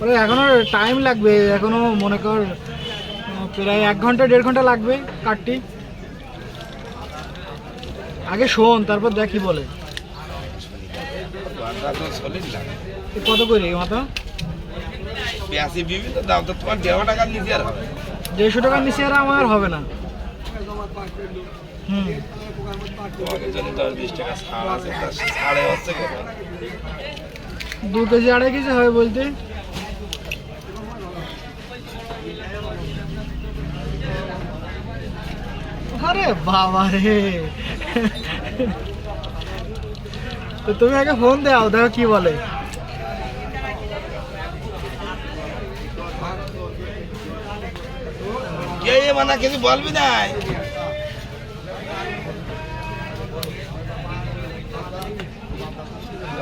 ওরে এখনো টাইম লাগবে, এখনো মনে কর প্রায় 1 ঘন্টা 1.5 ঘন্টা লাগবে কাটটি। আগে শোন তারপর দেখি বলে। কত করে মাথা? 82 বিবি তো দাম তো তোমার 1.5 টাকার নিচে আর হবে। 150 টাকার নিচে আর আমার হবে না। তোমাদের জন্য 10-20 টাকা ছাড় আছে, তা ছাড়ে হচ্ছে কত? 2 কেজি 2.5 কেজি হবে বলতে। আরে বাবা রে, তো তুমি আগে ফোন দাও, দেখো কি বলে। কে মানে কিছু বলবি না?